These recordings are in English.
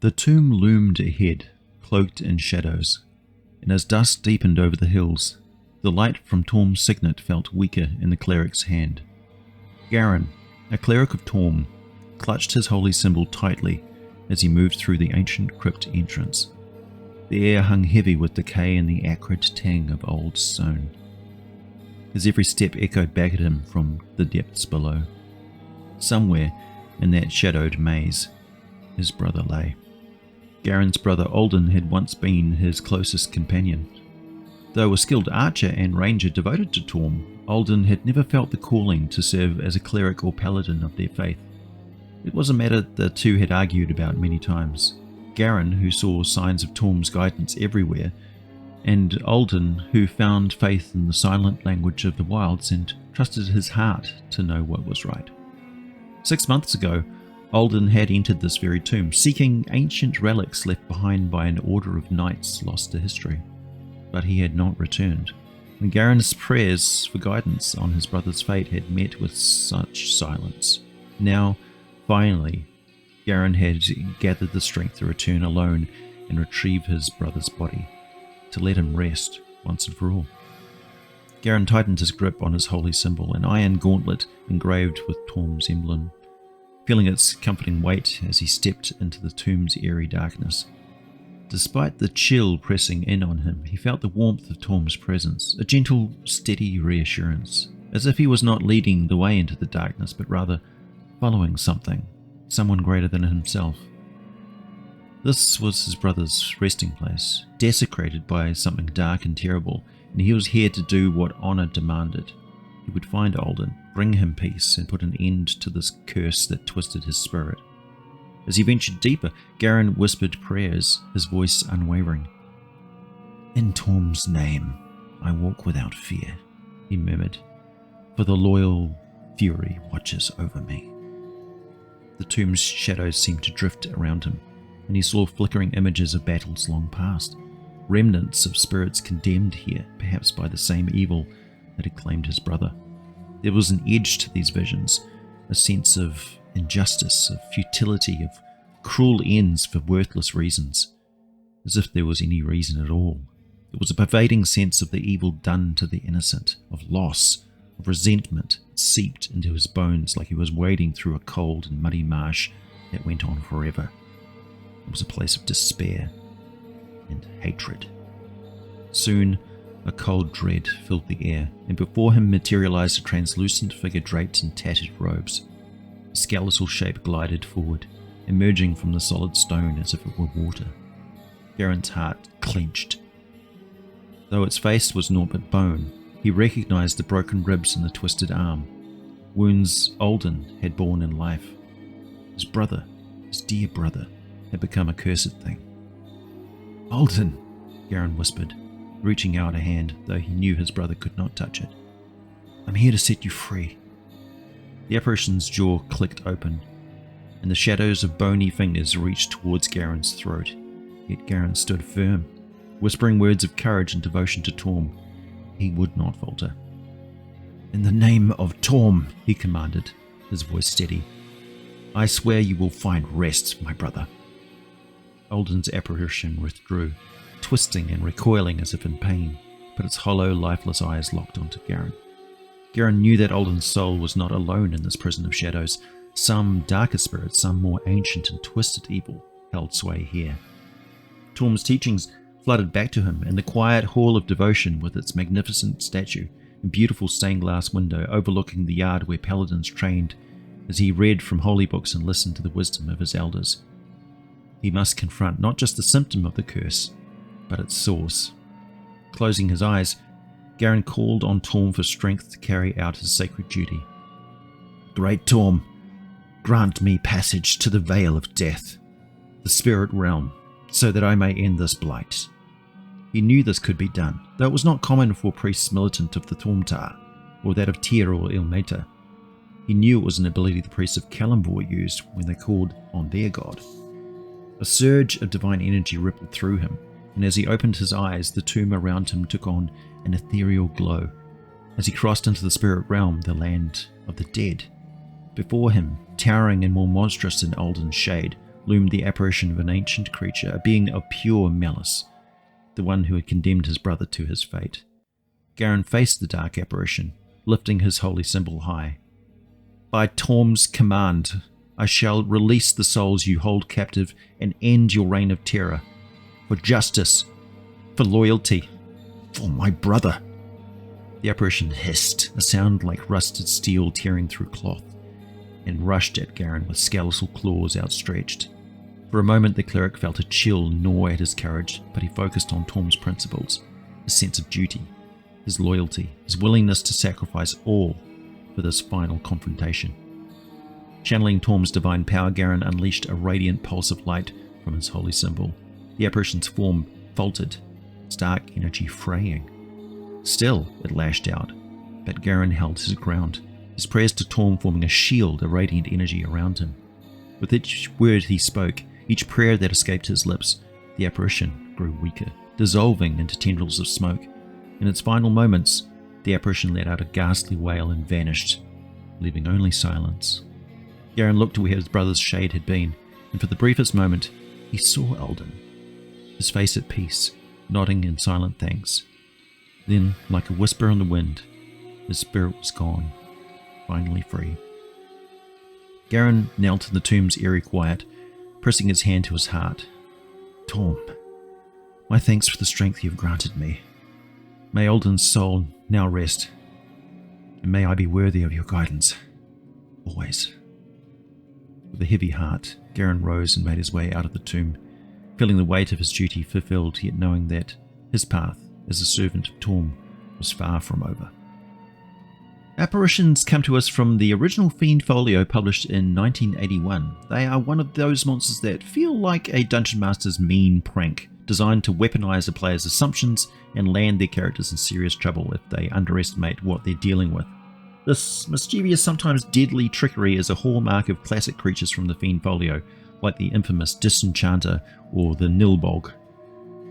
The tomb loomed ahead, cloaked in shadows, and as dusk deepened over the hills, the light from Torm's signet felt weaker in the cleric's hand. Garen, a cleric of Torm, clutched his holy symbol tightly as he moved through the ancient crypt entrance. The air hung heavy with decay and the acrid tang of old stone. His every step echoed back at him from the depths below. Somewhere in that shadowed maze, his brother lay. Garen's brother Alden had once been his closest companion. Though a skilled archer and ranger devoted to Torm, Alden had never felt the calling to serve as a cleric or paladin of their faith. It was a matter the two had argued about many times. Garen, who saw signs of Torm's guidance everywhere, and Alden, who found faith in the silent language of the wilds and trusted his heart to know what was right. 6 months ago, Alden had entered this very tomb, seeking ancient relics left behind by an order of knights lost to history. But he had not returned, and Garen's prayers for guidance on his brother's fate had met with such silence. Now, finally, Garen had gathered the strength to return alone and retrieve his brother's body, to let him rest once and for all. Garen tightened his grip on his holy symbol, an iron gauntlet engraved with Torm's emblem, feeling its comforting weight as he stepped into the tomb's eerie darkness. Despite the chill pressing in on him, he felt the warmth of Torm's presence, a gentle, steady reassurance, as if he was not leading the way into the darkness, but rather following something, someone greater than himself. This was his brother's resting place, desecrated by something dark and terrible, and he was here to do what honor demanded. He would find Alden, bring him peace, and put an end to this curse that twisted his spirit. As he ventured deeper, Garen whispered prayers, his voice unwavering. "In Torm's name, I walk without fear," he murmured, "for the loyal fury watches over me." The tomb's shadows seemed to drift around him, and he saw flickering images of battles long past, remnants of spirits condemned here, perhaps by the same evil that had claimed his brother. There was an edge to these visions, a sense of injustice, of futility, of cruel ends for worthless reasons, as if there was any reason at all. It was a pervading sense of the evil done to the innocent, of loss, of resentment seeped into his bones like he was wading through a cold and muddy marsh that went on forever. It was a place of despair and hatred. Soon, a cold dread filled the air, and before him materialized a translucent figure draped in tattered robes. A skeletal shape glided forward, emerging from the solid stone as if it were water. Garen's heart clenched. Though its face was naught but bone, he recognized the broken ribs and the twisted arm, wounds Alden had borne in life. His brother, his dear brother, had become a cursed thing. "Alden," Garen whispered, reaching out a hand, though he knew his brother could not touch it. "I'm here to set you free." The apparition's jaw clicked open, and the shadows of bony fingers reached towards Garen's throat. Yet Garen stood firm, whispering words of courage and devotion to Torm. He would not falter. "In the name of Torm," he commanded, his voice steady, "I swear you will find rest, my brother." Alden's apparition withdrew, twisting and recoiling as if in pain, but its hollow, lifeless eyes locked onto Garen. Garen knew that Alden's soul was not alone in this prison of shadows. Some darker spirit, some more ancient and twisted evil, held sway here. Torm's teachings flooded back to him, and the quiet hall of devotion with its magnificent statue and beautiful stained glass window overlooking the yard where paladins trained, as he read from holy books and listened to the wisdom of his elders. He must confront not just the symptom of the curse, but its source. Closing his eyes, Garen called on Torm for strength to carry out his sacred duty. "Great Torm, grant me passage to the Vale of Death, the spirit realm, so that I may end this blight." He knew this could be done, though it was not common for priests militant of the Tormtar, or that of Tyr or Ilmater. He knew it was an ability the priests of Kalimvor used when they called on their god. A surge of divine energy rippled through him, and as he opened his eyes, the tomb around him took on an ethereal glow. As he crossed into the spirit realm, the land of the dead, before him, towering and more monstrous in Alden's shade, loomed the apparition of an ancient creature, a being of pure malice, the one who had condemned his brother to his fate. Garen faced the dark apparition, lifting his holy symbol high. By Torm's command, I shall release the souls you hold captive and end your reign of terror. For justice, for loyalty, for my brother. The apparition hissed, a sound like rusted steel tearing through cloth, and rushed at Garen with skeletal claws outstretched. For a moment the cleric felt a chill gnaw at his courage, but he focused on Torm's principles, his sense of duty, his loyalty, his willingness to sacrifice all for this final confrontation. Channeling Torm's divine power, Garen unleashed a radiant pulse of light from his holy symbol. The apparition's form faltered, its dark energy fraying. Still, it lashed out, but Garen held his ground, his prayers to Torm forming a shield of radiant energy around him. With each word he spoke, each prayer that escaped his lips, the apparition grew weaker, dissolving into tendrils of smoke. In its final moments, the apparition let out a ghastly wail and vanished, leaving only silence. Garen looked to where his brother's shade had been, and for the briefest moment, he saw Alden, his face at peace, nodding in silent thanks. Then, like a whisper on the wind, his spirit was gone, finally free. Garen knelt in the tomb's eerie quiet, pressing his hand to his heart. Torm, my thanks for the strength you've granted me. May Alden's soul now rest, and may I be worthy of your guidance, always. With a heavy heart, Garen rose and made his way out of the tomb, feeling the weight of his duty fulfilled, yet knowing that his path as a servant of Torm was far from over. Apparitions come to us from the original Fiend Folio published in 1981. They are one of those monsters that feel like a Dungeon Master's mean prank, designed to weaponize a player's assumptions and land their characters in serious trouble if they underestimate what they're dealing with. This mischievous, sometimes deadly trickery is a hallmark of classic creatures from the Fiend Folio, like the infamous Disenchanter or the Nilbog.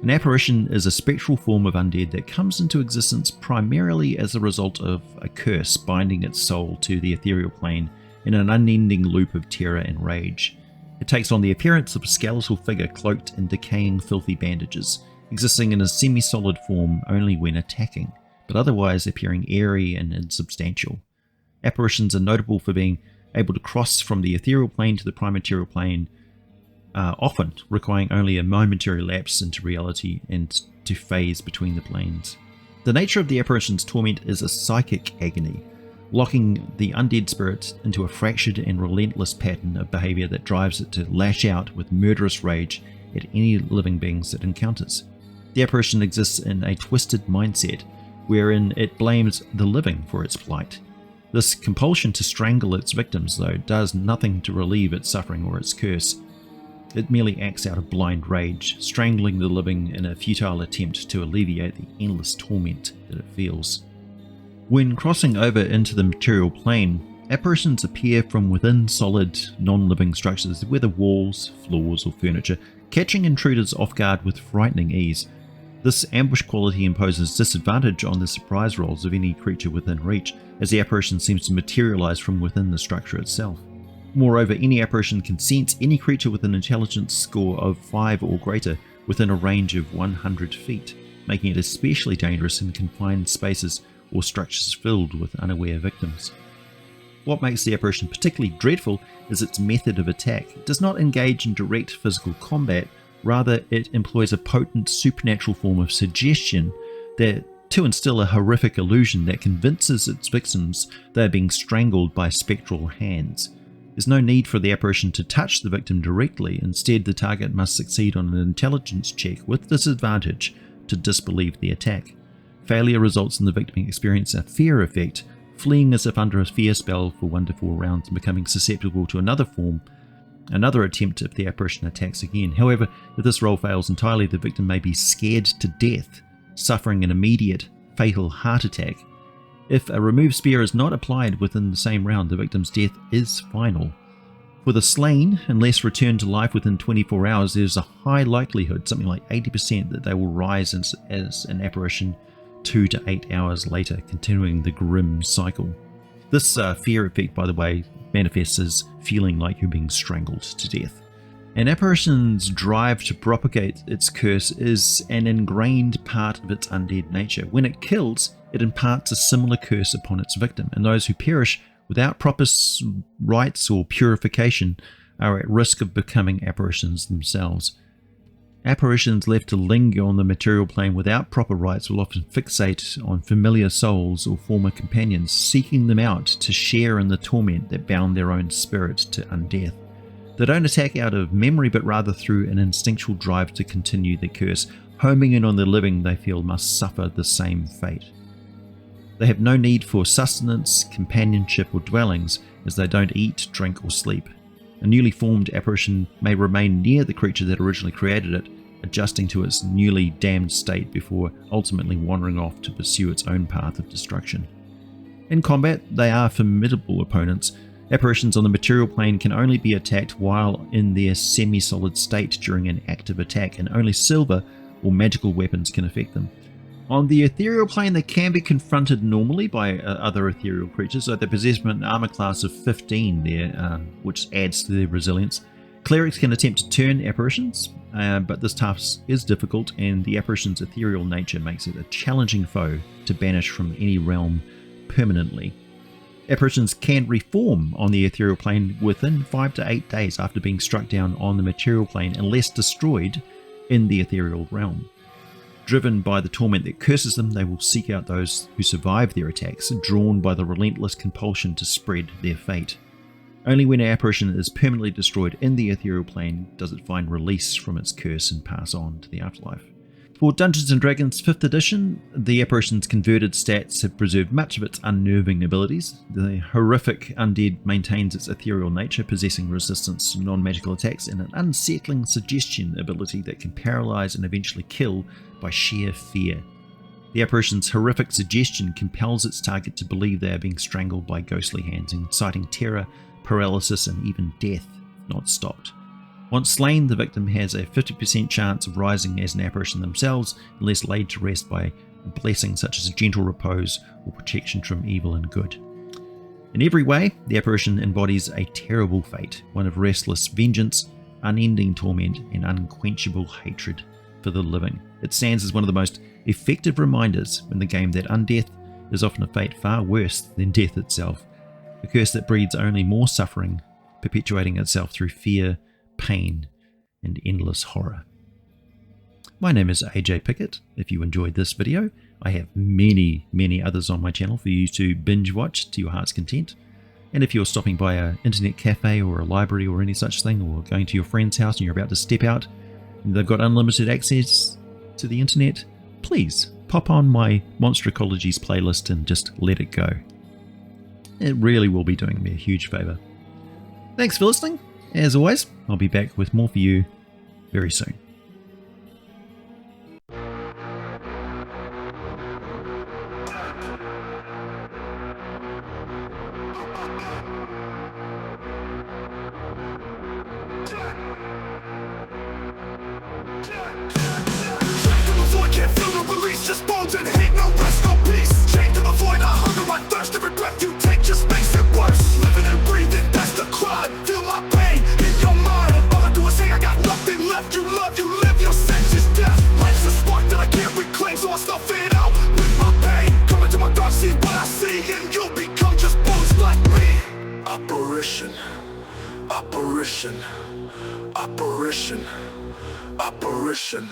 An apparition is a spectral form of undead that comes into existence primarily as a result of a curse binding its soul to the ethereal plane in an unending loop of terror and rage. It takes on the appearance of a skeletal figure cloaked in decaying filthy bandages, existing in a semi-solid form only when attacking, but otherwise appearing airy and insubstantial. Apparitions are notable for being able to cross from the ethereal plane to the prime material plane, often requiring only a momentary lapse into reality and to phase between the planes. The nature of the apparition's torment is a psychic agony, locking the undead spirit into a fractured and relentless pattern of behavior that drives it to lash out with murderous rage at any living beings it encounters. The apparition exists in a twisted mindset, wherein it blames the living for its plight. This compulsion to strangle its victims, though, does nothing to relieve its suffering or its curse. It merely acts out of blind rage, strangling the living in a futile attempt to alleviate the endless torment that it feels. When crossing over into the material plane, apparitions appear from within solid, non-living structures, whether walls, floors, or furniture, catching intruders off guard with frightening ease. This ambush quality imposes disadvantage on the surprise rolls of any creature within reach, as the apparition seems to materialize from within the structure itself. Moreover, any apparition can sense any creature with an intelligence score of 5 or greater within a range of 100 feet, making it especially dangerous in confined spaces or structures filled with unaware victims. What makes the apparition particularly dreadful is its method of attack. It does not engage in direct physical combat, rather it employs a potent supernatural form of suggestion to instill a horrific illusion that convinces its victims they are being strangled by spectral hands. There's no need for the apparition to touch the victim directly. Instead, the target must succeed on an intelligence check with disadvantage to disbelieve the attack. Failure results in the victim experiencing a fear effect, fleeing as if under a fear spell for 1 to 4 rounds and becoming susceptible to another attempt if the apparition attacks again. However, if this roll fails entirely, the victim may be scared to death, suffering an immediate, fatal heart attack. If a removed spear is not applied within the same round, the victim's death is final. For the slain, unless returned to life within 24 hours, there's a high likelihood, something like 80%, that they will rise as an apparition 2 to 8 hours later, continuing the grim cycle. This fear effect, by the way, manifests as feeling like you're being strangled to death. An apparition's drive to propagate its curse is an ingrained part of its undead nature. When it kills, it imparts a similar curse upon its victim, and those who perish without proper rites or purification are at risk of becoming apparitions themselves. Apparitions left to linger on the material plane without proper rites will often fixate on familiar souls or former companions, seeking them out to share in the torment that bound their own spirit to undeath. They don't attack out of memory, but rather through an instinctual drive to continue the curse, homing in on the living they feel must suffer the same fate. They have no need for sustenance, companionship, or dwellings, as they don't eat, drink, or sleep. A newly formed apparition may remain near the creature that originally created it, adjusting to its newly damned state before ultimately wandering off to pursue its own path of destruction. In combat, they are formidable opponents. Apparitions on the material plane can only be attacked while in their semi-solid state during an active attack, and only silver or magical weapons can affect them. On the ethereal plane, they can be confronted normally by other ethereal creatures, so they possess an armor class of 15 there, which adds to their resilience. Clerics can attempt to turn apparitions, but this task is difficult, and the apparition's ethereal nature makes it a challenging foe to banish from any realm permanently. Apparitions can reform on the ethereal plane within 5 to 8 days after being struck down on the material plane, unless destroyed in the ethereal realm. Driven by the torment that curses them, they will seek out those who survive their attacks, drawn by the relentless compulsion to spread their fate. Only when an apparition is permanently destroyed in the ethereal plane does it find release from its curse and pass on to the afterlife. For Dungeons & Dragons 5th edition, the apparition's converted stats have preserved much of its unnerving abilities. The horrific undead maintains its ethereal nature, possessing resistance to non-magical attacks and an unsettling suggestion ability that can paralyze and eventually kill by sheer fear. The apparition's horrific suggestion compels its target to believe they are being strangled by ghostly hands, inciting terror, paralysis, and even death if not stopped. Once slain, the victim has a 50% chance of rising as an apparition themselves, unless laid to rest by a blessing such as a gentle repose or protection from evil and good. In every way, the apparition embodies a terrible fate, one of restless vengeance, unending torment, and unquenchable hatred for the living. It stands as one of the most effective reminders in the game that undeath is often a fate far worse than death itself, a curse that breeds only more suffering, perpetuating itself through fear, pain, and endless horror. My name is AJ Pickett. If you enjoyed this video, I have many others on my channel for you to binge watch to your heart's content. And if you're stopping by an internet cafe or a library or any such thing, or going to your friend's house and you're about to step out and they've got unlimited access to the internet, please pop on my Monster Ecologies playlist and just let it go. It really will be doing me a huge favour. Thanks for listening. As always, I'll be back with more for you very soon. Just bones and hate, no rest, no peace. Chained to the void, I hunger, I thirst. Every breath you take just makes it worse. Living and breathing, that's the crime. Feel my pain in your mind. All I do is say I got nothing left. You love, you live, your sense is death. Life's a spark that I can't reclaim, so I stuff it out with my pain. Coming to my dark, see what I see, and you'll become just bones like me. Apparition, apparition, apparition, apparition.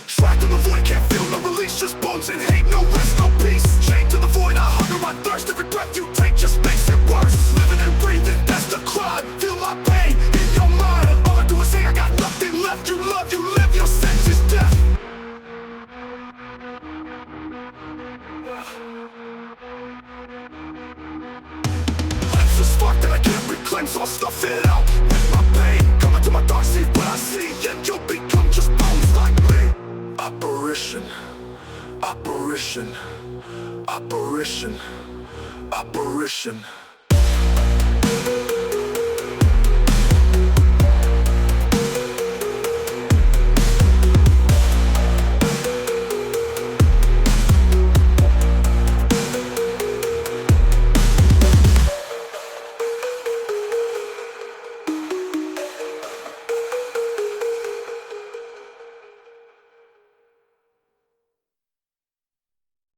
Trapped in the void, can't feel no release. Just bones and hate, no rest, no peace. Chained to the void, I hunger, I thirst. Every breath you take just makes it worse. Living and breathing, that's the crime. Feel my pain in your mind. All I do is say I got nothing left. You love, you live, your sense is death. Life's a spark that I can't reclaim, so I'll stuff it out with my pain. Coming to my dark, see what I see, and you'll become just bones like me. Apparition, apparition, apparition, apparition.